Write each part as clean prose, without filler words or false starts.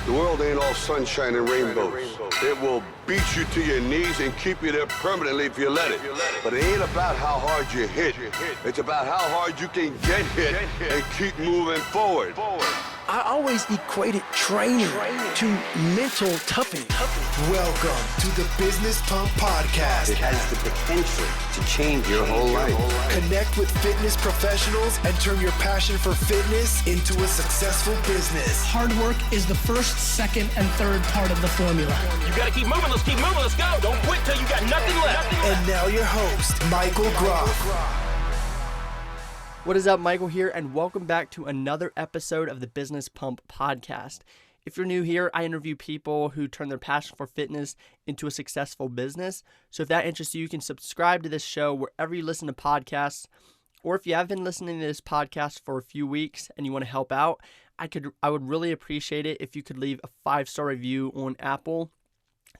The world ain't all sunshine and rainbows. It will beat you to your knees and keep you there permanently if you let it. But it ain't about how hard you hit. It's about how hard you can get hit and keep moving forward. I always equated training to mental toughening. Welcome to the Business Pump Podcast. It has the potential to change your whole life. Connect with fitness professionals and turn your passion for fitness into a successful business. Hard work is the first, second, and third part of the formula. You gotta keep moving, let's go. Don't quit till you got nothing left. And now your host, Michael Groff. What is up, Michael here, and welcome back to another episode of the Business Pump Podcast. If you're new here, I interview people who turn their passion for fitness into a successful business. So if that interests you, you can subscribe to this show wherever you listen to podcasts. Or if you have been listening to this podcast for a few weeks and you want to help out, I would really appreciate it if you could leave a 5-star review on Apple.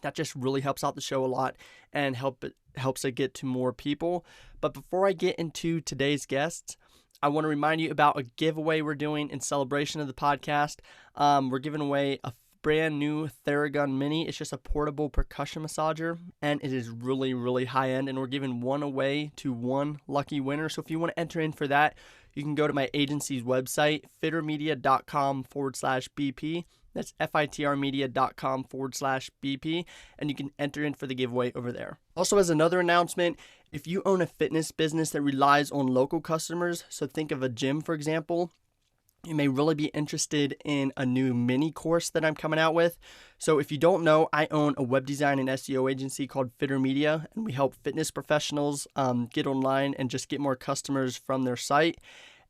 That just really helps out the show a lot and helps it get to more people. But before I get into today's guests, I want to remind you about a giveaway we're doing in celebration of the podcast. We're giving away a brand new Theragun Mini. It's just a portable percussion massager, and it is really, really high end, and we're giving one away to one lucky winner. So if you want to enter in for that, you can go to my agency's website, fitrmedia.com/BP. That's fitrmedia.com/BP, and you can enter in for the giveaway over there. Also, as another announcement, if you own a fitness business that relies on local customers, so think of a gym, for example, you may really be interested in a new mini course that I'm coming out with. So if you don't know, I own a web design and SEO agency called Fitr Media, and we help fitness professionals get online and just get more customers from their site.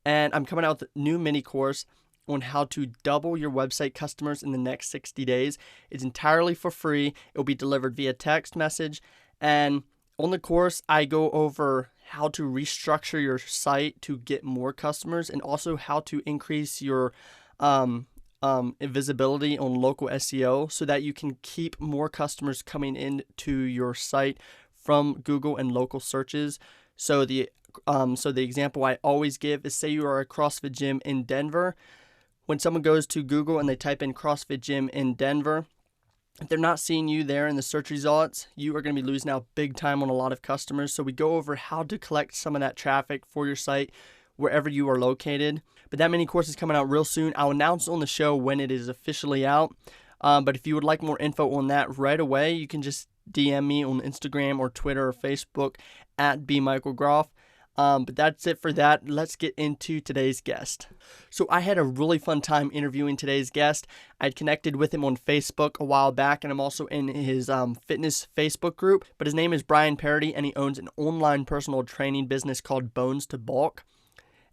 And I'm coming out with a new mini course on how to double your website customers in the next 60 days. It's entirely for free. It will be delivered via text message. And on the course, I go over how to restructure your site to get more customers and also how to increase your visibility on local SEO so that you can keep more customers coming into your site from Google and local searches. So the example I always give is, say you are a CrossFit gym in Denver. When someone goes to Google and they type in CrossFit gym in Denver, if they're not seeing you there in the search results, you are going to be losing out big time on a lot of customers. So we go over how to collect some of that traffic for your site wherever you are located. But that mini course is coming out real soon. I'll announce on the show when it is officially out. But if you would like more info on that right away, you can just DM me on Instagram or Twitter or Facebook at bmichaelgroff. But that's it for that. Let's get into today's guest. So I had a really fun time interviewing today's guest. I'd connected with him on Facebook a while back, and I'm also in his fitness Facebook group. But his name is Bryan Parady, and he owns an online personal training business called Bones to Bulk.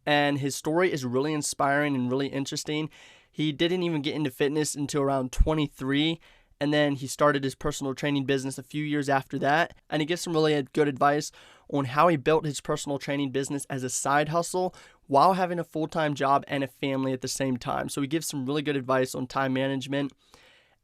And his story is really inspiring and really interesting. He didn't even get into fitness until around 23. And then he started his personal training business a few years after that. And he gives some really good advice on how he built his personal training business as a side hustle while having a full-time job and a family at the same time. So he gives some really good advice on time management.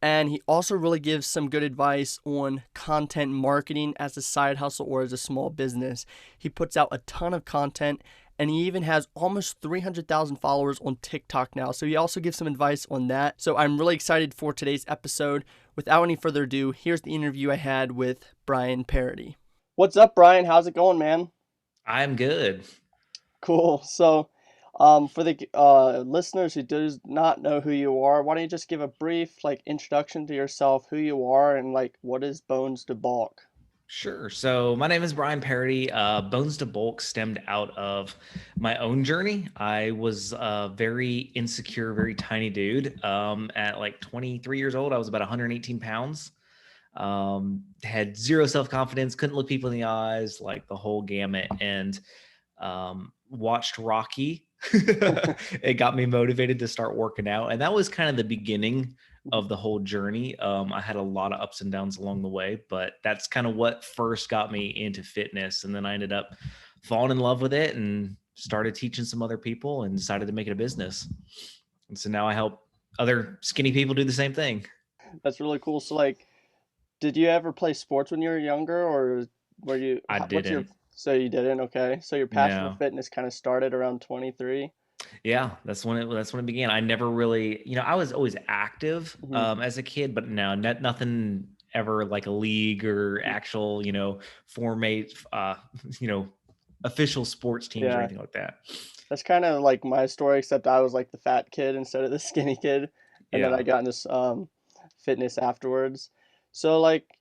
And he also really gives some good advice on content marketing as a side hustle or as a small business. He puts out a ton of content, and he even has almost 300,000 followers on TikTok now. So he also gives some advice on that. So I'm really excited for today's episode. Without any further ado, here's the interview I had with Bryan Parady. What's up, Bryan? How's it going, man? I'm good. Cool. So for the listeners who does not know who you are, why don't you just give a brief introduction to yourself, who you are, and what is Bones to Bulk? Sure. So my name is Bryan Parady. Bones to Bulk stemmed out of my own journey. I was a very insecure, very tiny dude. At 23 years old, I was about 118 pounds. Had zero self-confidence, couldn't look people in the eyes, the whole gamut, and watched Rocky. It got me motivated to start working out. And that was kind of the beginning of the whole journey. I had a lot of ups and downs along the way, but that's kind of what first got me into fitness. And then I ended up falling in love with it and started teaching some other people and decided to make it a business. And so now I help other skinny people do the same thing. That's really cool. So did you ever play sports when you were younger, or were you? I didn't. So you didn't? Okay. So your passion No. for fitness kind of started around 23? Yeah, that's when it began. I never really, I was always active Mhm. as a kid, but no, nothing ever like a league or actual, formate, you know, official sports teams or Yeah. anything like that. That's kind of like my story, except I was like the fat kid instead of the skinny kid, and then Yeah. I got into fitness afterwards. So like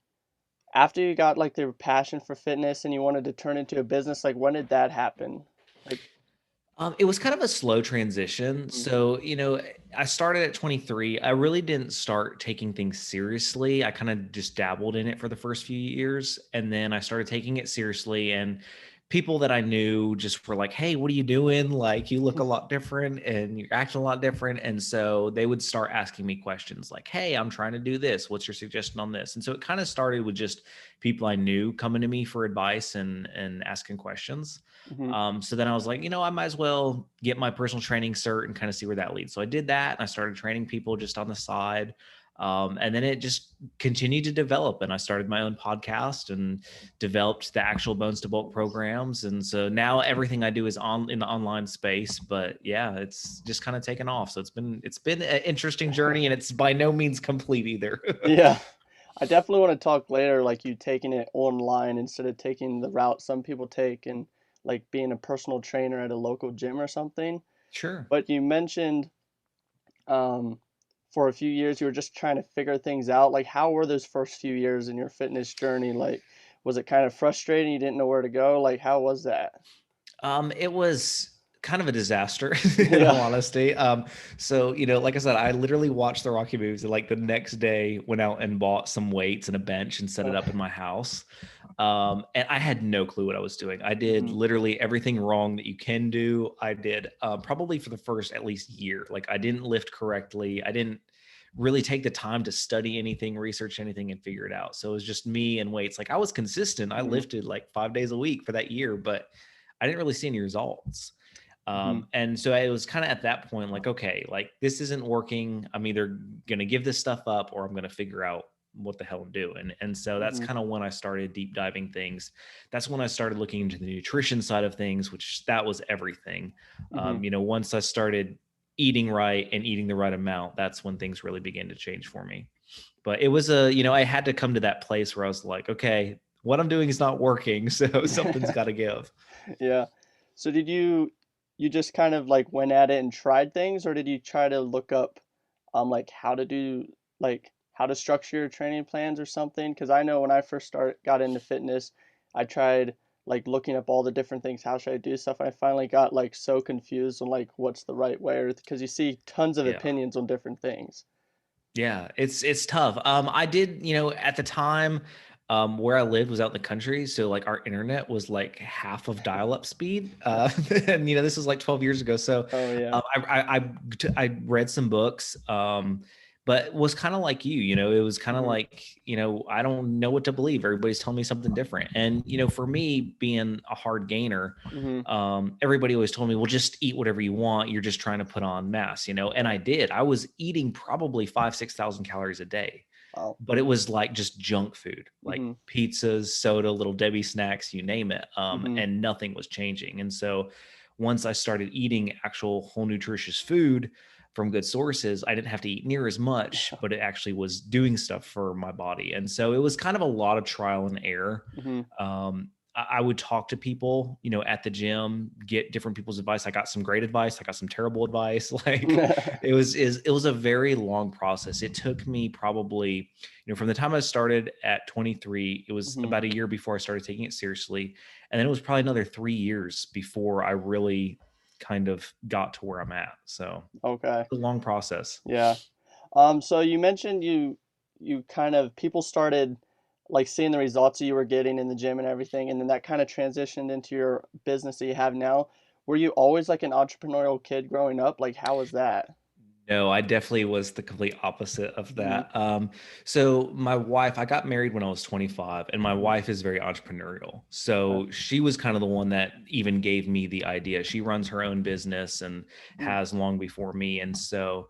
after you got like the passion for fitness and you wanted to turn into a business, like when did that happen? Like, It was kind of a slow transition. mm, So, I started at 23. I really didn't start taking things seriously. I kind of just dabbled in it for the first few years. And then I started taking it seriously. And people that I knew just were like, hey, what are you doing? Like, you look a lot different and you're acting a lot different. And so they would start asking me questions like, hey, I'm trying to do this. What's your suggestion on this? And so it kind of started with just people I knew coming to me for advice and asking questions. mhm, So then I was like, I might as well get my personal training cert and kind of see where that leads. So I did that and I started training people just on the side. And then it just continued to develop. And I started my own podcast and developed the actual Bones to Bulk programs. And so now everything I do is on in the online space. But yeah, it's just kind of taken off. So it's been an interesting journey, and it's by no means complete either. yeah. I definitely want to talk later, like you taking it online instead of taking the route some people take and like being a personal trainer at a local gym or something. Sure. But you mentioned um, for a few years you were just trying to figure things out. Like, how were those first few years in your fitness journey? Like, was it kind of frustrating? You didn't know where to go? Like, how was that? It was kind of a disaster in all Yeah. honesty. So, like I said, I literally watched the Rocky movies and like the next day went out and bought some weights and a bench and set it up in my house. And I had no clue what I was doing. I did Mhm. literally everything wrong that you can do. I did probably for the first at least year. Like I didn't lift correctly. I didn't really take the time to study anything, research anything, and figure it out. So it was just me and weights. Like I was consistent. I Mhm. lifted like 5 days a week for that year, but I didn't really see any results. Mhm. And so I was kind of at that point, like, okay, like this isn't working. I'm either going to give this stuff up or I'm going to figure out what the hell I'm doing. And so that's Mhm. kind of when I started deep diving things. That's when I started looking into the nutrition side of things, which that was everything. Mhm. Once I started eating right and eating the right amount, that's when things really began to change for me. But it was I had to come to that place where I was like, okay, what I'm doing is not working. So something's got to give. Yeah. So did you just kind of like went at it and tried things, or did you try to look up like how to do like how to structure your training plans or something? Because I know when I first got into fitness, I tried like looking up all the different things. How should I do stuff? And I finally got like so confused on like what's the right way, or because you see tons of Yeah. opinions on different things. Yeah, it's tough. I did, at the time, where I lived was out in the country, so like our internet was like half of dial-up speed, and this was like 12 years ago. So, Oh yeah. I read some books, but was kind of like it was kind of Hmm. like I don't know what to believe. Everybody's telling me something different, and for me being a hard gainer, Hmm. everybody always told me, well, just eat whatever you want. You're just trying to put on mass, and I did. I was eating probably 6,000 calories a day, Wow. but it was like just junk food, like Hmm. pizzas, soda, little Debbie snacks, you name it. Hmm. And nothing was changing. And so once I started eating actual whole nutritious food from good sources, I didn't have to eat near as much, but it actually was doing stuff for my body. And so it was kind of a lot of trial and error. Hmm. I would talk to people, at the gym, get different people's advice. I got some great advice. I got some terrible advice. Like it was a very long process. It took me probably, from the time I started at 23, it was Hmm. about a year before I started taking it seriously. And then it was probably another 3 years before I really kind of got to where I'm at. So Okay. it's a long process. Yeah. So you mentioned you kind of people started like seeing the results that you were getting in the gym and everything, and then that kind of transitioned into your business that you have now. Were you always like an entrepreneurial kid growing up? Like, how was that? No, I definitely was the complete opposite of Hmm. that. So my wife, I got married when I was 25, and my Hmm. wife is very entrepreneurial. Okay. So she was kind of the one that even gave me the idea. She runs her own business and Hmm. has long before me. And so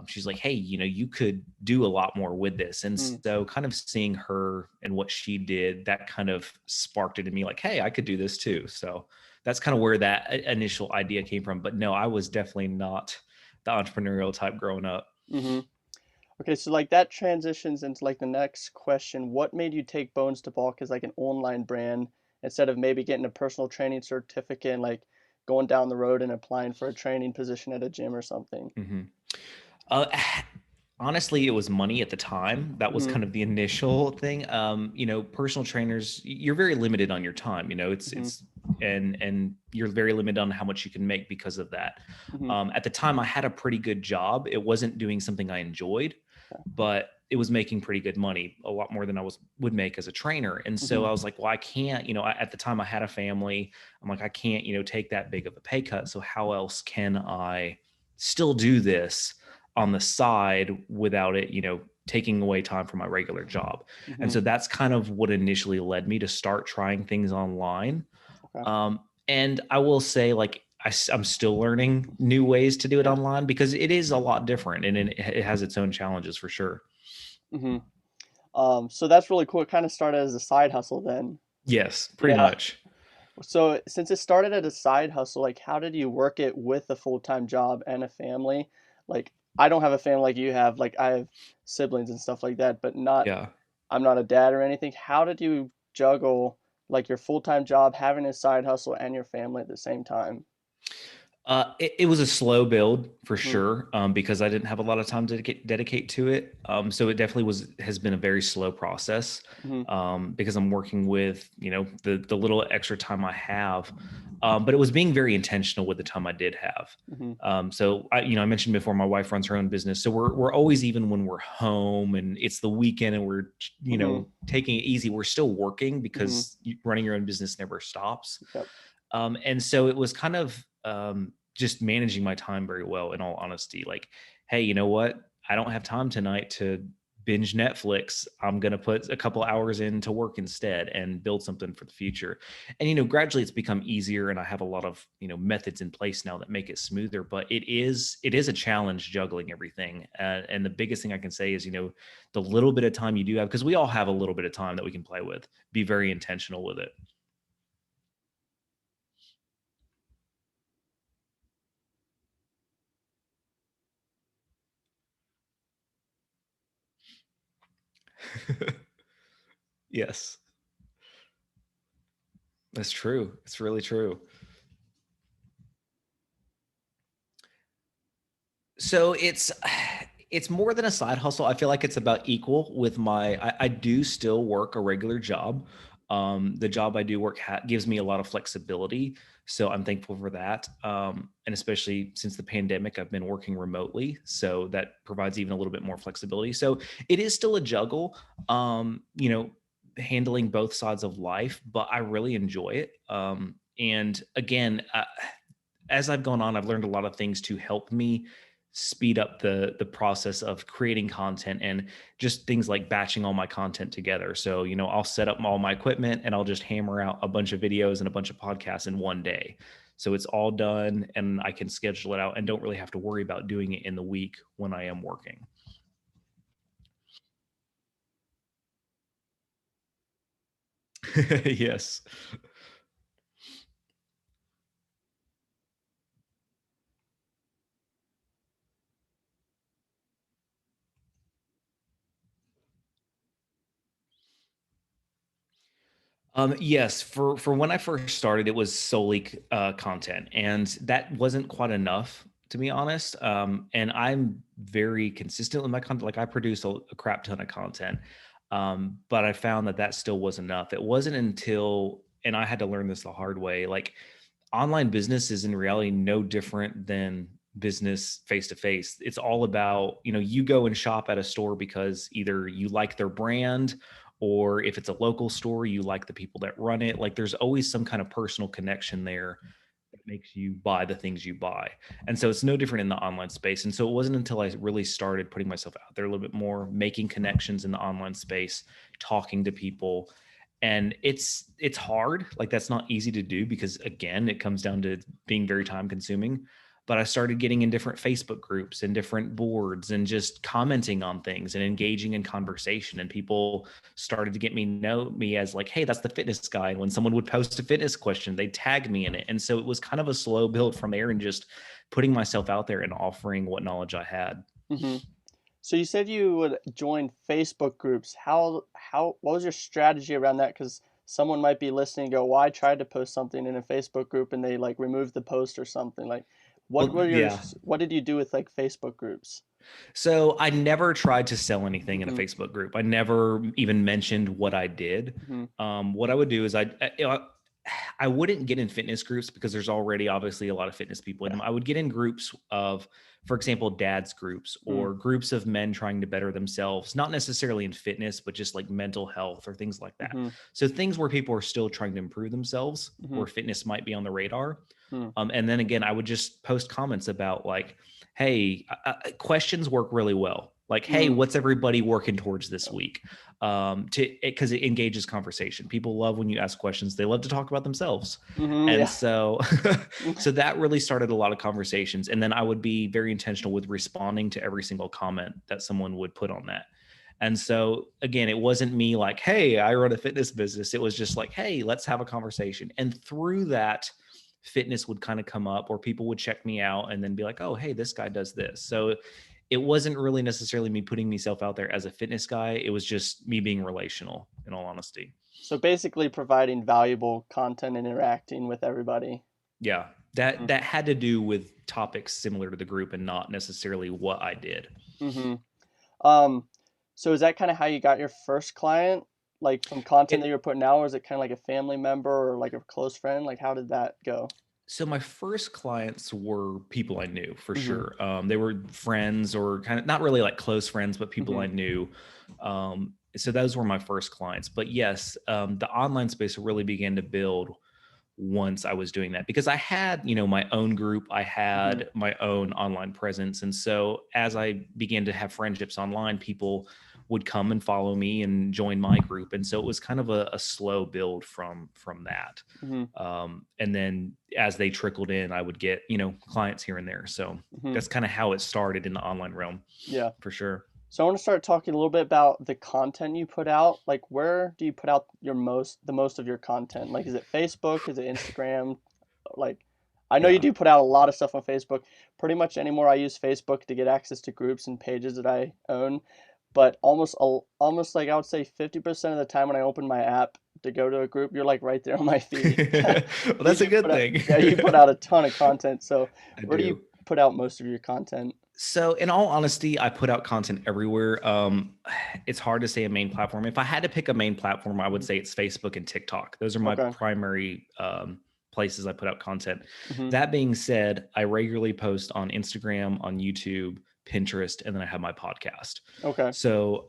she's like, hey, you could do a lot more with this. And Mm. so kind of seeing her and what she did, that kind of sparked it in me like, hey, I could do this too. So that's kind of where that initial idea came from. But no, I was definitely not the entrepreneurial type growing up. Mm-hmm. Okay, so like that transitions into like the next question. What made you take Bones to Bulk as like an online brand instead of maybe getting a personal training certificate and like going down the road and applying for a training position at a gym or something? Mm-hmm. Uh, Honestly, it was money at the time. That was Mm-hmm. kind of the initial thing. Personal trainers, you're very limited on your time. Mm-hmm. And you're very limited on how much you can make because of that. Mm-hmm. At the time, I had a pretty good job. It wasn't doing something I enjoyed, but it was making pretty good money, a lot more than would make as a trainer. And so Mm-hmm. I was like, well, I can't. At the time, I had a family. I'm like, I can't, take that big of a pay cut. So how else can I still do this on the side without it, taking away time from my regular job? Mm-hmm. And so that's kind of what initially led me to start trying things online. Okay. And I will say, like, I'm still learning new ways to do it online because it is a lot different and it has its own challenges for sure. Mm-hmm. So that's really cool. It kind of started as a side hustle then. Yes, pretty Yeah. much. So since it started at a side hustle, like how did you work it with a full-time job and a family? Like I don't have a family like you have. Like I have siblings and stuff like that, but Yeah. I'm not a dad or anything. How did you juggle like your full-time job, having a side hustle and your family at the same time? It was a slow build for Mm-hmm. sure, because I didn't have a lot of time to dedicate to it. So it definitely has been a very slow process, Mm-hmm. because I'm working with, the little extra time I have. But it was being very intentional with the time I did have. Mm-hmm. So I mentioned before, my wife runs her own business. So we're always, even when we're home and it's the weekend and we're, Mm-hmm. taking it easy, we're still working Mm-hmm. because running your own business never stops. Yep. And so it was kind of just managing my time very well, in all honesty. Like, hey, you know what? I don't have time tonight to binge Netflix. I'm going to put a couple hours into work instead and build something for the future. And, gradually it's become easier. And I have a lot of, methods in place now that make it smoother, but it is a challenge juggling everything. And the biggest thing I can say is, the little bit of time you do have, because we all have a little bit of time that we can play with, be very intentional with it. Yes, that's true. It's really true. So it's more than a side hustle. I feel like it's about equal with I do still work a regular job. The job I do work gives me a lot of flexibility. So I'm thankful for that. And especially since the pandemic, I've been working remotely. So that provides even a little bit more flexibility. So it is still a juggle, handling both sides of life, but I really enjoy it. And again, as I've gone on, I've learned a lot of things to help me speed up the process of creating content, and just things like batching all my content together. So, I'll set up all my equipment and I'll just hammer out a bunch of videos and a bunch of podcasts in one day. So it's all done and I can schedule it out and don't really have to worry about doing it in the week when I am working. Yes. Yes, for when I first started, it was solely content, and that wasn't quite enough, to be honest. And I'm very consistent with my content. Like, I produce a crap ton of content, but I found that still wasn't enough. It wasn't until, and I had to learn this the hard way. Like, online business is in reality no different than business face to face. It's all about, you go and shop at a store because either you like their brand, or if it's a local store, you like the people that run it. Like, there's always some kind of personal connection there that makes you buy the things you buy. And so it's no different in the online space. And so it wasn't until I really started putting myself out there a little bit more, making connections in the online space, talking to people. And it's hard. Like, that's not easy to do because, again, it comes down to being very time consuming. but I started getting in different Facebook groups and different boards and just commenting on things and engaging in conversation. And people started to get know me as like, hey, that's the fitness guy. And when someone would post a fitness question, they'd tag me in it. And so it was kind of a slow build from there and just putting myself out there and offering what knowledge I had. Mm-hmm. So you said you would join Facebook groups. What was your strategy around that? Because someone might be listening and go, well, I tried to post something in a Facebook group and they like removed the post or something. Like what did you do with like Facebook groups? So I never tried to sell anything in a Facebook group. I never even mentioned what I did. What I would do is I wouldn't get in fitness groups because there's already obviously a lot of fitness people in them. I would get in groups of, for example, dads groups or groups of men trying to better themselves, not necessarily in fitness, but just like mental health or things like that. So things where people are still trying to improve themselves, where fitness might be on the radar. And then again, I would just post comments about like, hey, questions work really well. Like, hey, what's everybody working towards this week? Because it engages conversation. People love when you ask questions. They love to talk about themselves. So that really started a lot of conversations. And then I would be very intentional with responding to every single comment that someone would put on that. And so again, it wasn't me like, hey, I run a fitness business. It was just like, hey, let's have a conversation. And through that, fitness would kind of come up, or people would check me out and then be like, oh, hey, this guy does this. So it wasn't really necessarily me putting myself out there as a fitness guy. It was just me being relational, in all honesty. So basically providing valuable content and interacting with everybody. Yeah, that had to do with topics similar to the group and not necessarily what I did. So is that kind of how you got your first client? Like from content that you're putting out, or is it kind of like a family member or like a close friend? Like how did that go? So my first clients were people I knew for sure. They were friends or kind of not really like close friends, but people I knew. So those were my first clients. But yes, the online space really began to build once I was doing that, because I had, my own group, I had my own online presence. And so as I began to have friendships online, people would come and follow me and join my group. And so it was kind of a slow build from that. And then as they trickled in, I would get, clients here and there. So that's kind of how it started in the online realm. Yeah, for sure. So I want to start talking a little bit about the content you put out. Like, where do you put out the most of your content? Like, is it Facebook? Is it Instagram? Like, I know you do put out a lot of stuff on Facebook. Pretty much anymore, I use Facebook to get access to groups and pages that I own. But almost like I would say 50% of the time when I open my app to go to a group, you're like right there on my feed. Well, that's a good thing. You put out a ton of content. So where do you put out most of your content? So in all honesty, I put out content everywhere. It's hard to say a main platform. If I had to pick a main platform, I would say it's Facebook and TikTok. Those are my primary places I put out content. That being said, I regularly post on Instagram, on YouTube, Pinterest, and then I have my podcast. So,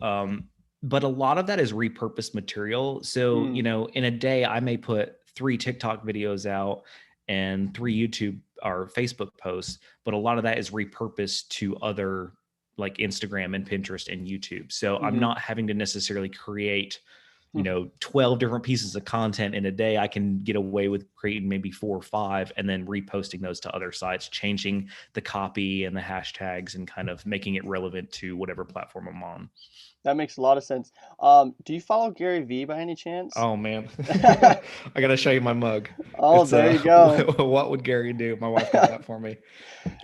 but a lot of that is repurposed material. So, in a day, I may put 3 TikTok videos out and 3 YouTube or Facebook posts, but a lot of that is repurposed to other like Instagram and Pinterest and YouTube. So I'm not having to necessarily create, 12 different pieces of content in a day. I can get away with creating maybe 4 or 5 and then reposting those to other sites, changing the copy and the hashtags and kind of making it relevant to whatever platform I'm on. That makes a lot of sense. Do you follow Gary Vee by any chance? Oh man, I gotta show you my mug. Oh, there you go. What would Gary do? My wife got that for me.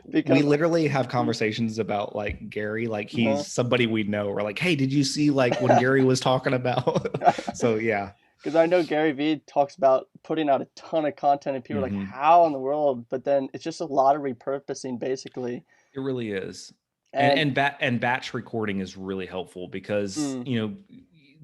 Because we literally have conversations about like Gary, like he's somebody we know. We're like, hey, did you see like when Gary was talking about? So yeah. Because I know Gary Vee talks about putting out a ton of content and people are like, how in the world? But then it's just a lot of repurposing basically. It really is. And batch recording is really helpful because,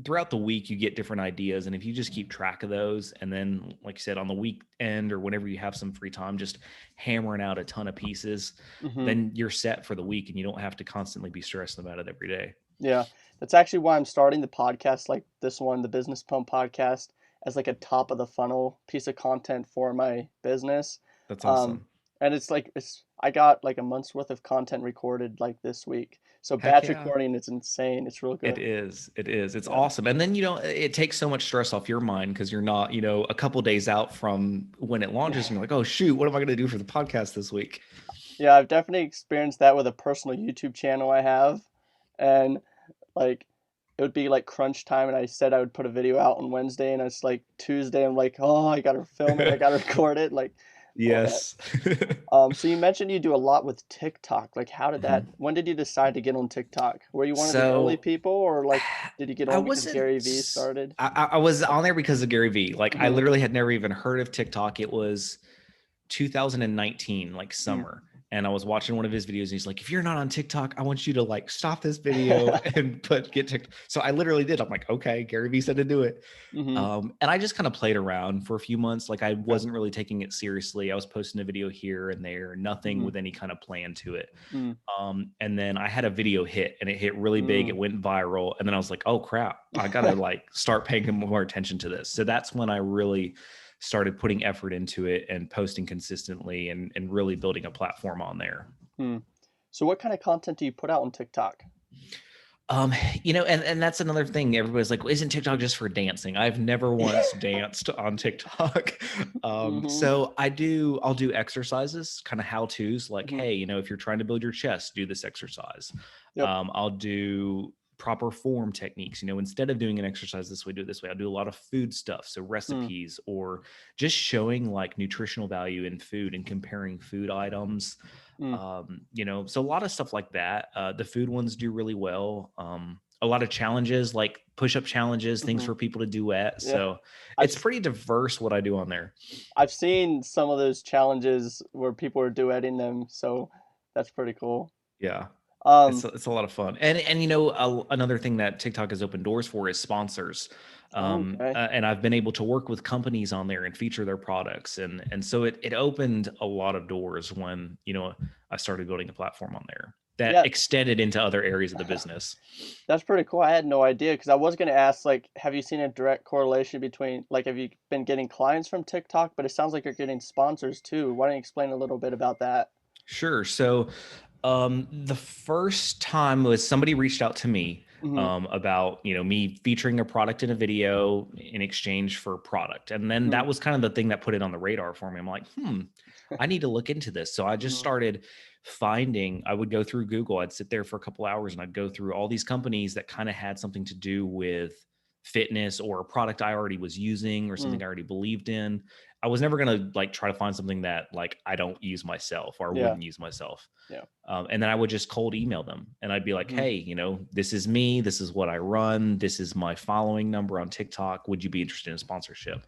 throughout the week you get different ideas. And if you just keep track of those, and then like you said, on the weekend or whenever you have some free time, just hammering out a ton of pieces, then you're set for the week and you don't have to constantly be stressing about it every day. Yeah. That's actually why I'm starting the podcast like this one, the Business Pump podcast, as like a top of the funnel piece of content for my business. That's awesome. And I got like a month's worth of content recorded like this week. So batch recording is insane. It's real good. It is. It's awesome. And then, it takes so much stress off your mind because you're not, a couple days out from when it launches and you're like, oh shoot, what am I going to do for the podcast this week? Yeah, I've definitely experienced that with a personal YouTube channel I have. And like it would be like crunch time and I said I would put a video out on Wednesday and it's like Tuesday. I'm like, oh, I gotta film it, I gotta record it, like all that. Yes. So you mentioned you do a lot with TikTok. Like how did that, Mhm. when did you decide to get on TikTok? Were you one of the early So people or like did you get I on because wasn't. Gary Vee started? I was on there because of Gary Vee. Like I Mm-hmm. literally had never even heard of TikTok. It was 2019, like Mm. summer. And I was watching one of his videos and he's like, if you're not on TikTok, I want you to like stop this video and get TikTok. So I literally did. I'm like, okay, Gary Vee said to do it. Mm-hmm. And I just kind of played around for a few months. Like I Okay. wasn't really taking it seriously. I was posting a video here and there, nothing Mm-hmm. with any kind of plan to it. Mm. And then I had a video hit and it hit really big. It Mm. went viral. And then I was like, oh crap, I gotta like start paying more attention to this. So that's when I really started putting effort into it and posting consistently and really building a platform on there. Mm. So what kind of content do you put out on TikTok? Um, and that's another thing. Everybody's like, well, isn't TikTok just for dancing? I've never once danced on TikTok. Mm-hmm. So I'll do exercises, kind of how to's like, Mm-hmm. hey, if you're trying to build your chest, do this exercise. Yep. I'll do proper form techniques. Instead of doing an exercise this way, do it this way. I'll do a lot of food stuff. So Mm. recipes or just showing like nutritional value in food and comparing food items. Mm. So a lot of stuff like that. The food ones do really well. A lot of challenges like push-up challenges, things Mm-hmm. for people to duet. Yeah. So I've it's pretty diverse what I do on there. I've seen some of those challenges where people are duetting them, so that's pretty cool. Yeah. Um, It's a lot of fun. And another thing that TikTok has opened doors for is sponsors. okay. And I've been able to work with companies on there and feature their products. And so it opened a lot of doors when, I started building a platform on there that Yeah, extended into other areas of the business. that's pretty cool. I had no idea because I was going to ask, like, have you seen a direct correlation between, like, have you been getting clients from TikTok? But it sounds like you're getting sponsors too. Why don't you explain a little bit about that? Sure. So, the first time was somebody reached out to me Mm-hmm. about me featuring a product in a video in exchange for product, and then Mm-hmm. that was kind of the thing that put it on the radar for me. I'm like, I need to look into this. So I just Mm-hmm. started finding. I would go through Google. I'd sit there for a couple hours and I'd go through all these companies that kind of had something to do with fitness or a product I already was using or Mm. something I already believed in. I was never going to like try to find something that like I don't use myself or Yeah. wouldn't use myself. Yeah. And then I would just cold email them and I'd be like, Mm-hmm. hey, this is me. This is what I run. This is my following number on TikTok. Would you be interested in sponsorship?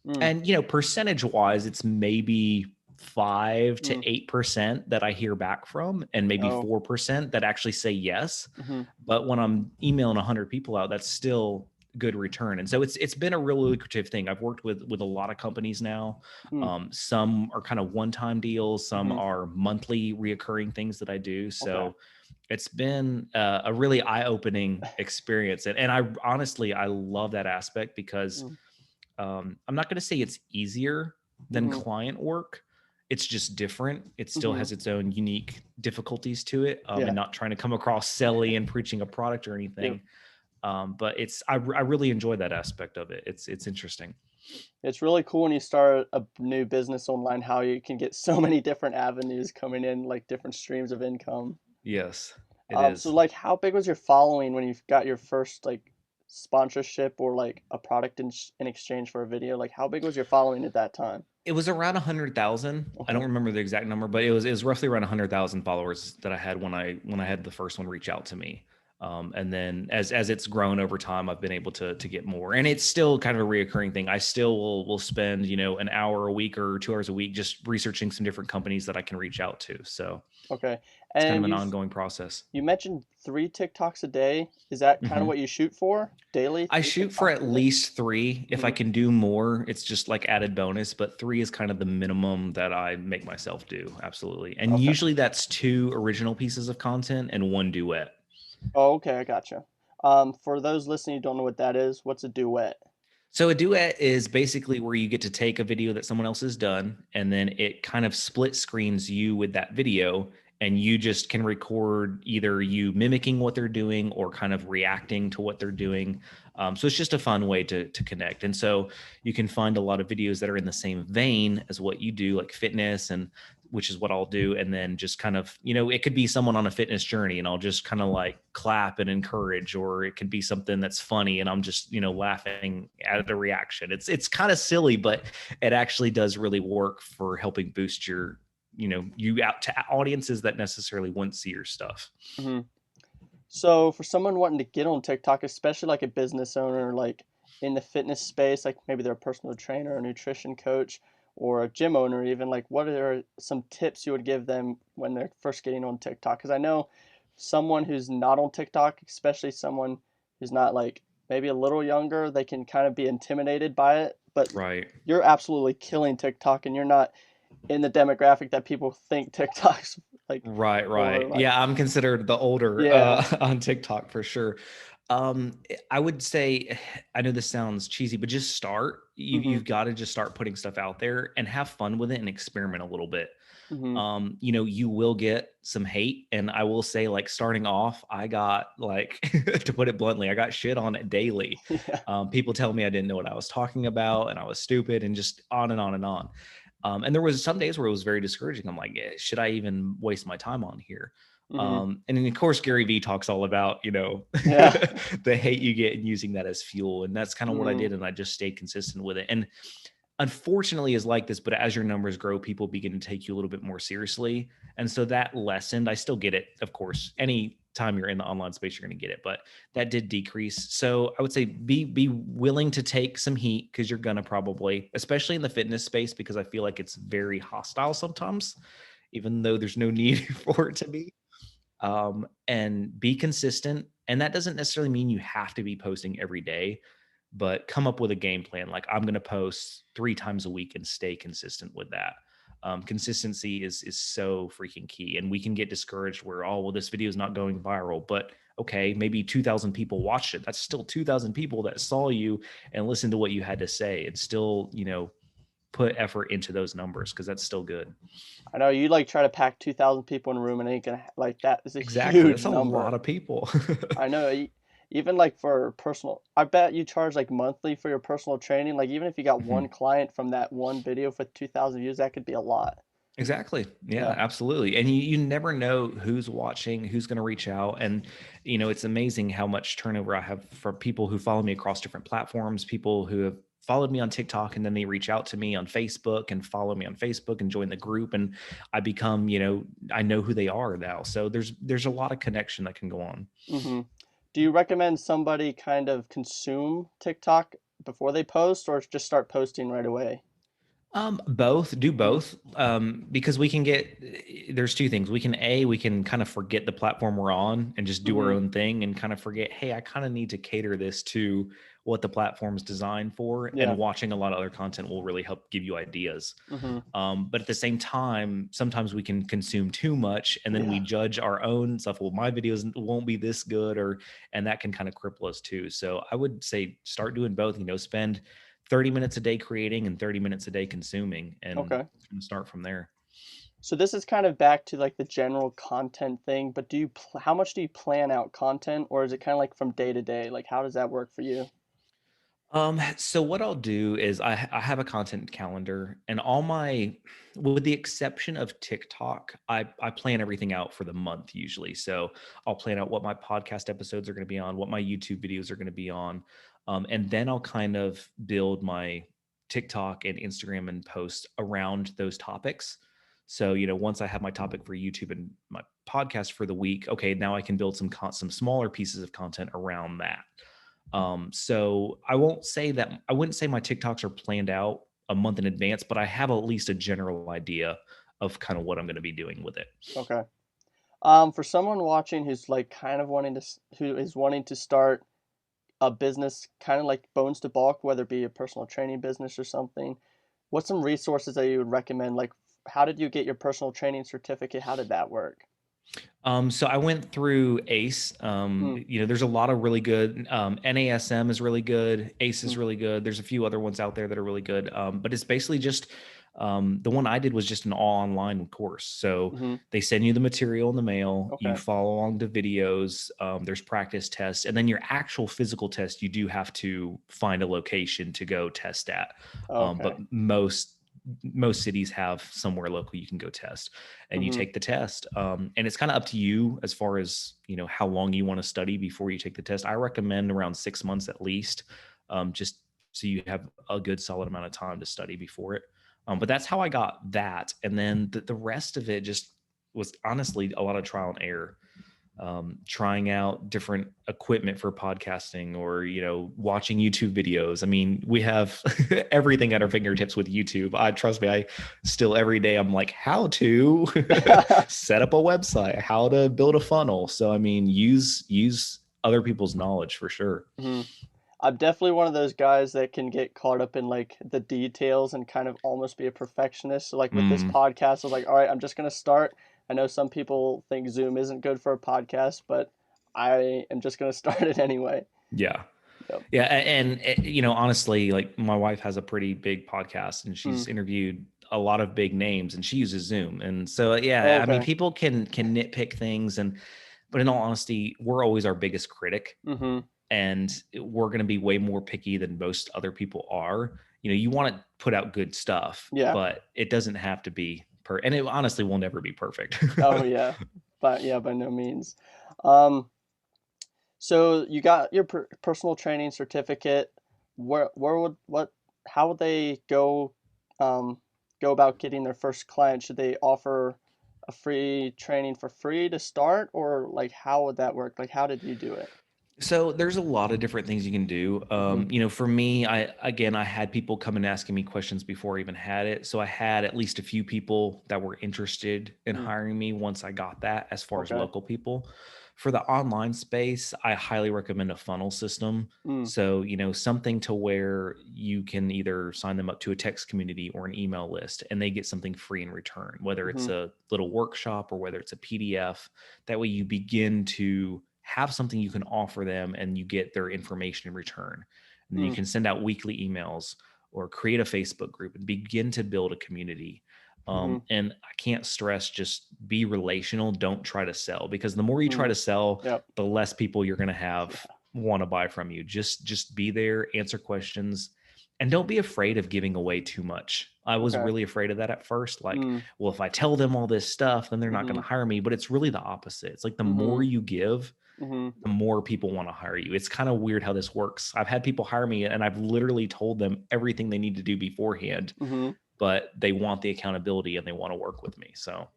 Mm. And, percentage wise, it's maybe 5 to Mm. 8% that I hear back from, and maybe Oh. 4% that actually say yes. Mm-hmm. But when I'm emailing 100 people out, that's still good return. And so it's been a real lucrative thing. I've worked with a lot of companies now. Mm. Some are kind of one-time deals, some Mm-hmm. are monthly reoccurring things that I do. So Okay. it's been a really eye-opening experience. And I honestly, I love that aspect because Mm. I'm not going to say it's easier than Mm-hmm. client work. It's just different. It still Mm-hmm. has its own unique difficulties to it, Yeah. and not trying to come across silly and preaching a product or anything. But I really enjoy that aspect of it. It's interesting. It's really cool when you start a new business online, how you can get so many different avenues coming in, like different streams of income. Yes, it So is. like how big was your following when you got your first like sponsorship or like a product in exchange for a video? Like how big was your following at that time? It was around 100,000. I Okay. don't remember the exact number, but it was roughly around 100,000 followers that I had when I had the first one reach out to me. And then as it's grown over time, I've been able to get more, and it's still kind of a reoccurring thing. I still will spend, an hour a week or 2 hours a week just researching some different companies that I can reach out to. So Okay. it's kind of And an ongoing process. you mentioned 3 TikToks a day. Is that kind of Mhm. what you shoot for daily? I 3 shoot for TikToks at a day? least 3. If I Mhm. can do more, it's just like added bonus, but 3 is kind of the minimum that I make myself do. Absolutely. And Okay. usually that's 2 original pieces of content and 1 duet. Oh, okay, I gotcha. For those listening who don't know what that is, what's a duet? So a duet is basically where you get to take a video that someone else has done, and then it kind of split screens you with that video, and you just can record either you mimicking what they're doing or kind of reacting to what they're doing. So it's just a fun way to connect. And so you can find a lot of videos that are in the same vein as what you do, like fitness and which is what I'll do. And then just kind of, it could be someone on a fitness journey and I'll just kind of like clap and encourage, or it could be something that's funny and I'm just, laughing at the reaction. It's kind of silly, but it actually does really work for helping boost your, you out to audiences that necessarily wouldn't see your stuff. Mm-hmm. So for someone wanting to get on TikTok, especially like a business owner, like in the fitness space, like maybe they're a personal trainer, a nutrition coach, or a gym owner, even, like what are some tips you would give them when they're first getting on TikTok? Because I know someone who's not on TikTok, especially someone who's not like maybe a little younger, they can kind of be intimidated by it. But Right. you're absolutely killing TikTok, and you're not in the demographic that people think TikTok's like. Right. Like, Yeah, I'm considered the older on TikTok for sure. I would say, I know this sounds cheesy, but just start. You've got to just start putting stuff out there and have fun with it and experiment a little bit. You will get some hate, and I will say, like, starting off, I got, like, to put it bluntly, I got shit on it daily. People tell me I didn't know what I was talking about and I was stupid, and just on and on and on. And there was some days where it was very discouraging. I'm like, should I even waste my time on here? And then of course, Gary Vee talks all about, the hate you get and using that as fuel. And that's kind of what I did. And I just stayed consistent with it. And unfortunately is like this, but as your numbers grow, people begin to take you a little bit more seriously. And so that lessened. I still get it. Of course, any time you're in the online space, you're going to get it, but that did decrease. So I would say be willing to take some heat, because you're going to probably, especially in the fitness space, because I feel like it's very hostile sometimes, even though there's no need for it to be. And be consistent. And that doesn't necessarily mean you have to be posting every day, but come up with a game plan. Like, I'm going to post 3 times a week and stay consistent with that. Consistency is so freaking key. And we can get discouraged where, oh, well, this video is not going viral, but okay, maybe 2,000 people watched it. That's still 2,000 people that saw you and listened to what you had to say. It's still, put effort into those numbers, because that's still good. I know you like try to pack 2,000 people in a room, and ain't gonna, like, that is a Exactly. huge That's a number. lot of people. I know. Even like for personal, I bet you charge like monthly for your personal training. Like, even if you got one client from that one video for 2,000 views, that could be a lot. Exactly. Yeah, absolutely. And you never know who's watching, who's going to reach out. And, it's amazing how much turnover I have for people who follow me across different platforms, people who have followed me on TikTok, and then they reach out to me on Facebook and follow me on Facebook and join the group. And I become, I know who they are now. So there's a lot of connection that can go on. Do you recommend somebody kind of consume TikTok before they post, or just start posting right away? Both. Do both. Because we can there's 2 things. We can kind of forget the platform we're on and just do our own thing, and kind of forget, hey, I kind of need to cater this to what the platform's designed for. And watching a lot of other content will really help give you ideas. But at the same time, sometimes we can consume too much, and then we judge our own stuff. Well, my videos won't be this good, and that can kind of cripple us too. So I would say start doing both. Spend 30 minutes a day creating and 30 minutes a day consuming, and start from there. So this is kind of back to like the general content thing, but how much do you plan out content, or is it kind of like from day to day? Like, how does that work for you? So what I'll do is I have a content calendar, and with the exception of TikTok, I plan everything out for the month usually. So I'll plan out what my podcast episodes are going to be on, what my YouTube videos are going to be on. And then I'll kind of build my TikTok and Instagram and post around those topics. So, once I have my topic for YouTube and my podcast for the week, okay, now I can build some smaller pieces of content around that. So I wouldn't say my TikToks are planned out a month in advance, but I have at least a general idea of kind of what I'm going to be doing with it. Okay. For someone watching who's like kind of who is wanting to start a business, kind of like Bones to Bulk, whether it be a personal training business or something, what's some resources that you would recommend? Like, how did you get your personal training certificate? How did that work? So I went through ACE. There's a lot of really good, NASM is really good. ACE is really good. There's a few other ones out there that are really good. But it's basically just, the one I did was just an all online course. So they send you the material in the mail, you follow along the videos, there's practice tests, and then your actual physical test, you do have to find a location to go test at. But most most cities have somewhere local you can go test, and you take the test. And it's kind of up to you as far as, how long you want to study before you take the test. I recommend around 6 months at least, just so you have a good solid amount of time to study before it. But that's how I got that. And then the rest of it just was honestly a lot of trial and error. Trying out different equipment for podcasting, or watching YouTube videos. I mean, we have everything at our fingertips with YouTube. Trust me, I still every day I'm like, how to set up a website, how to build a funnel. So I mean, use other people's knowledge for sure. I'm definitely one of those guys that can get caught up in like the details and kind of almost be a perfectionist. So like with this podcast, I was like, all right, I'm just going to start. I know some people think Zoom isn't good for a podcast, but I am just going to start it anyway. Yeah. Yep. Yeah. And honestly, like my wife has a pretty big podcast, and she's interviewed a lot of big names, and she uses Zoom. And so, yeah, I mean, people can nitpick things, but in all honesty, we're always our biggest critic. And we're going to be way more picky than most other people are. You want to put out good stuff, but it doesn't have to be and it honestly will never be perfect. Oh yeah, but yeah, by no means. So you got your personal training certificate. How would they go about getting their first client? Should they offer a free training for free to start, or like how would that work? Like how did you do it? So there's a lot of different things you can do. For me, I had people come and asking me questions before I even had it. So I had at least a few people that were interested in hiring me once I got that, as far as local people. For the online space, I highly recommend a funnel system. So, something to where you can either sign them up to a text community or an email list, and they get something free in return, whether it's a little workshop or whether it's a PDF. That way you begin to have something you can offer them, and you get their information in return. And then you can send out weekly emails or create a Facebook group and begin to build a community. And I can't stress, just be relational. Don't try to sell, because the more you try to sell, the less people you're going to have want to buy from you. Just be there, answer questions, and don't be afraid of giving away too much. I was really afraid of that at first. Like, well, if I tell them all this stuff, then they're not going to hire me. But it's really the opposite. It's like the more you give, the more people want to hire you. It's kind of weird how this works. I've had people hire me, and I've literally told them everything they need to do beforehand, but they want the accountability and they want to work with me. So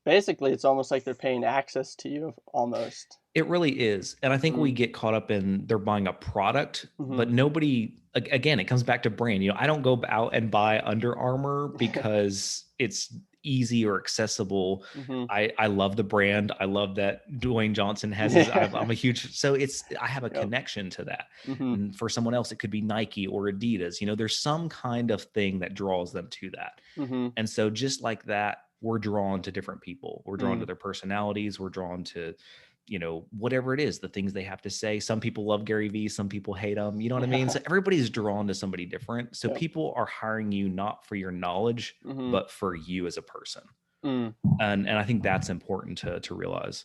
basically, it's almost like they're paying access to you almost. It really is. And I think we get caught up in they're buying a product, but nobody, again, it comes back to brand. I don't go out and buy Under Armour because it's easy or accessible. I love the brand. I love that Dwayne Johnson has his, I'm a huge, so I have a connection to that. And for someone else, it could be Nike or Adidas. There's some kind of thing that draws them to that. And so just like that, we're drawn to different people. We're drawn to their personalities. We're drawn to, whatever it is, the things they have to say. Some people love Gary Vee, some people hate him. You know what I mean? So everybody's drawn to somebody different. So people are hiring you not for your knowledge, but for you as a person. And I think that's important to realize.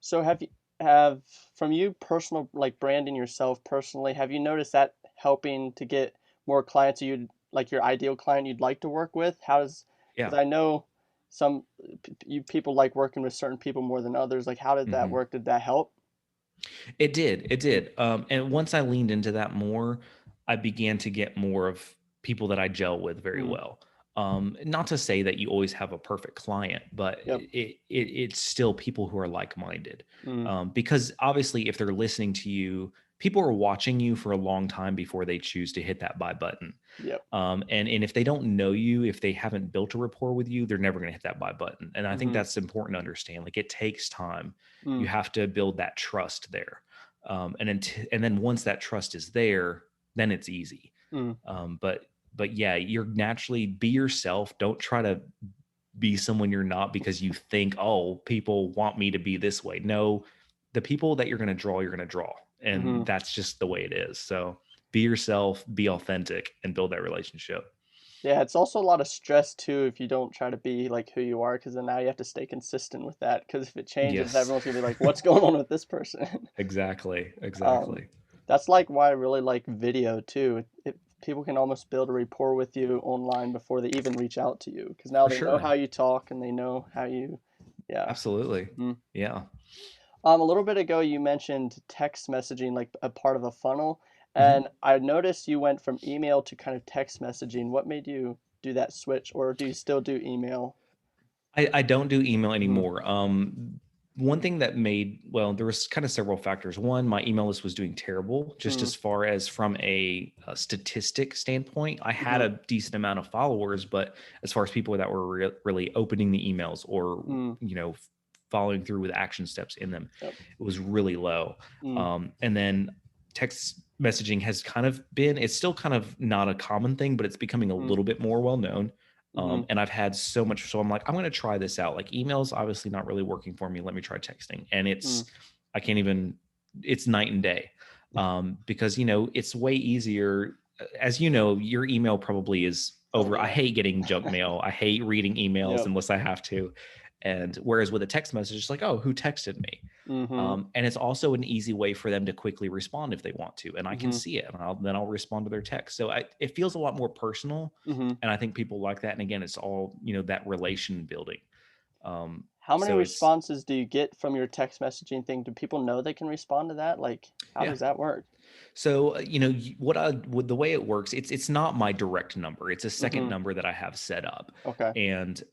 So from you personal, like branding yourself personally, have you noticed that helping to get more clients you'd like, your ideal client you'd like to work with? Because I know some people like working with certain people more than others. Like, how did that work? Did that help? It did. And once I leaned into that more, I began to get more of people that I gel with very well. Not to say that you always have a perfect client, but it's still people who are like-minded. Because obviously, if they're listening to you, people are watching you for a long time before they choose to hit that buy button. And if they don't know you, if they haven't built a rapport with you, they're never going to hit that buy button. And I think that's important to understand. Like, it takes time. You have to build that trust there. And then once that trust is there, then it's easy. But yeah, you're naturally, be yourself. Don't try to be someone you're not because you think, oh, people want me to be this way. No, the people that you're going to draw. And that's just the way it is. So be yourself, be authentic, and build that relationship. Yeah, it's also a lot of stress too if you don't try to be like who you are, because then now you have to stay consistent with that. Because if it changes, everyone's gonna be like, "What's going on with this person?" Exactly. That's like why I really like video too. people can almost build a rapport with you online before they even reach out to you, because now For they know sure. how you talk and they know how you, yeah. Absolutely. Mhm. Yeah. A little bit ago, you mentioned text messaging like a part of a funnel, Mhm. and I noticed you went from email to kind of text messaging. What made you do that switch, or do you still do email? I don't do email Mhm. anymore. One thing that made, well, there was kind of several factors. One, my email list was doing terrible, just Mm. as far as from a statistic standpoint. I had Mhm. a decent amount of followers, but as far as people that were really opening the emails or, Mm. following through with action steps in them, Yep. it was really low. Mm. And then text messaging has kind of been, it's still kind of not a common thing, but it's becoming a Mm. little bit more well known. Mhm. And I've had so much, so I'm like, I'm going to try this out. Like emails, obviously not really working for me. Let me try texting. And Mm. I can't even, it's night and day. Because, it's way easier. As you know, your email probably is Oh over. I yeah. hate getting junk mail. I hate reading emails Yep. unless I have to. And whereas with a text message, it's like, oh, who texted me? Mhm. And it's also an easy way for them to quickly respond if they want to, and I can Mhm. see it, and then I'll respond to their text. So it feels a lot more personal, Mhm. and I think people like that. And again, it's all that relation building. How many So it's responses do you get from your text messaging thing? Do people know they can respond to that? Like, how yeah. does that work? So what the way it works, it's not my direct number. It's a second Mhm. number that I have set up, Okay. and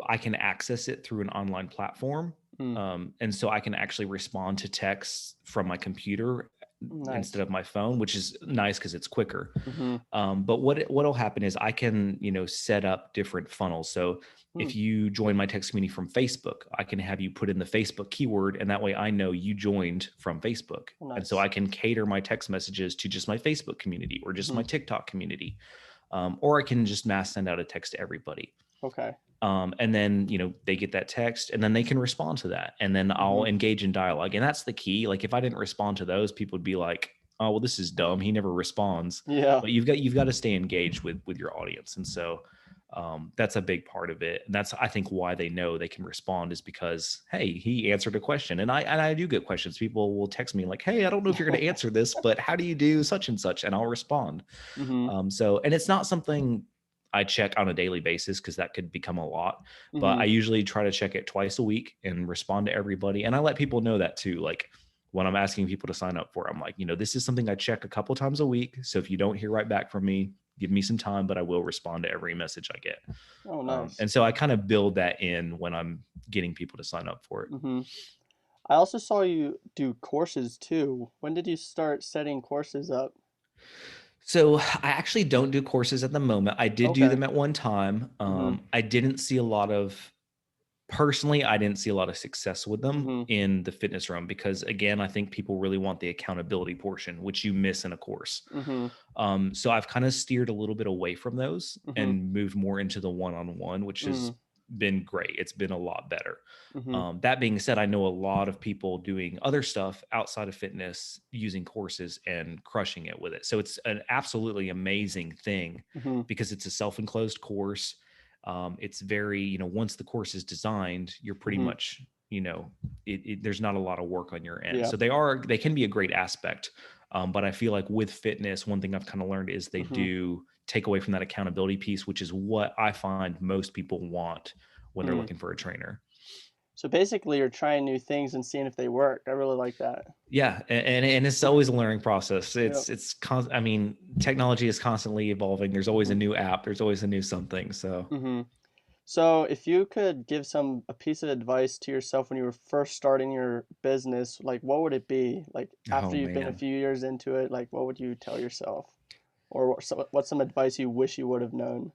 I can access it through an online platform. Mm. And so I can actually respond to texts from my computer instead Nice. of my phone, which is nice because it's quicker. Mhm. But what'll happen is I can set up different funnels. So Mm. if you join my text community from Facebook, I can have you put in the Facebook keyword, and that way I know you joined from Facebook. And so Nice. I can cater my text messages to just my Facebook community or just my Mhm. TikTok community, or I can just mass send out a text to everybody. Okay. And then they get that text, and then they can respond to that, and then I'll Mhm. engage in dialogue, and that's the key. Like if I didn't respond to those, people would be like, oh well, this is dumb, he never responds. Yeah. But you've got to stay engaged with your audience, and so that's a big part of it. And that's, I think, why they know they can respond, is because, hey, he answered a question. And I do get questions. People will text me like, hey, I don't know if you're going to answer this, but how do you do such and such? And I'll respond. Mhm. And it's not something I check on a daily basis, because that could become a lot. But I Mhm. usually try to check it twice a week and respond to everybody. And I let people know that too. Like when I'm asking people to sign up for, I'm like, this is something I check a couple times a week. So if you don't hear right back from me, give me some time, but I will respond to every message I get. Oh, nice. And so I kind of build that in when I'm getting people to sign up for it. Mhm. I also saw you do courses too. When did you start setting courses up? So I actually don't do courses at the moment. I did do Okay. them at one time. Mhm. I didn't see a lot of Personally, I didn't see a lot of success with them Mhm. in the fitness realm, because again, I think people really want the accountability portion, which you miss in a course. Mhm. So I've kind of steered a little bit away from those Mhm. and moved more into the one-on-one, which has Mhm. been great. It's been a lot better. Mhm. That being said, I know a lot of people doing other stuff outside of fitness, using courses and crushing it with it. So it's an absolutely amazing thing, Mhm. because it's a self-enclosed course. It's very, once the course is designed, you're pretty Mhm. much, there's not a lot of work on your end. Yeah. So they can be a great aspect. But I feel like with fitness, one thing I've kind of learned is they Mhm. do take away from that accountability piece, which is what I find most people want when they're Mm. looking for a trainer. So basically, you're trying new things and seeing if they work. I really like that. Yeah, and it's always a learning process. Yep. I mean, technology is constantly evolving. There's always a Mhm. new app. There's always a new something. So Mhm. So if you could give a piece of advice to yourself when you were first starting your business, like what would it be? Like oh after you've been a man. few years into it, like what would you tell yourself? Or what's some advice you wish you would have known?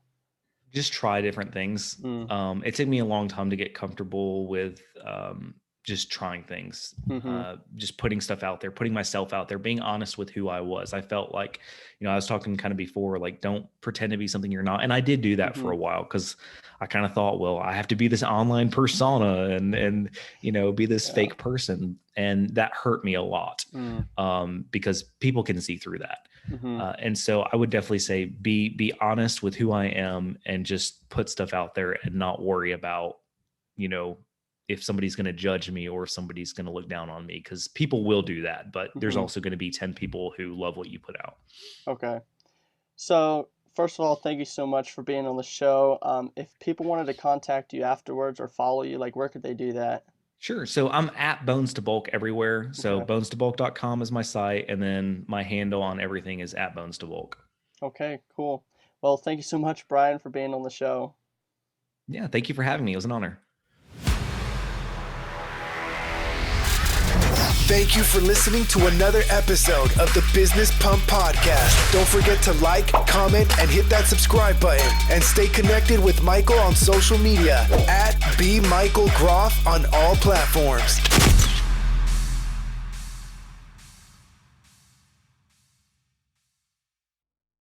Just try different things. Mm. It took me a long time to get comfortable with just trying things, Mhm. just putting stuff out there, putting myself out there, being honest with who I was. I felt like, I was talking kind of before, like, don't pretend to be something you're not. And I did do that for Mhm. a while, because I kind of thought, well, I have to be this online persona and be this Yeah. fake person. And that hurt me a lot, Mm. because people can see through that. Mhm. And so I would definitely say be honest with who I am, and just put stuff out there, and not worry about, you know, if somebody's going to judge me or if somebody's going to look down on me, because people will do that. But there's Mhm. also going to be 10 people who love what you put out. Okay. So, first of all, thank you so much for being on the show. If people wanted to contact you afterwards or follow you, like where could they do that? Sure. So I'm at Bones to Bulk everywhere. So Okay. bonestobulk.com is my site. And then my handle on everything is at Bones to Bulk. Okay, cool. Well, thank you so much, Bryan, for being on the show. Yeah. Thank you for having me. It was an honor. Thank you for listening to another episode of the Business Pump Podcast. Don't forget to like, comment, and hit that subscribe button. And stay connected with Michael on social media at @BMichaelGroff on all platforms.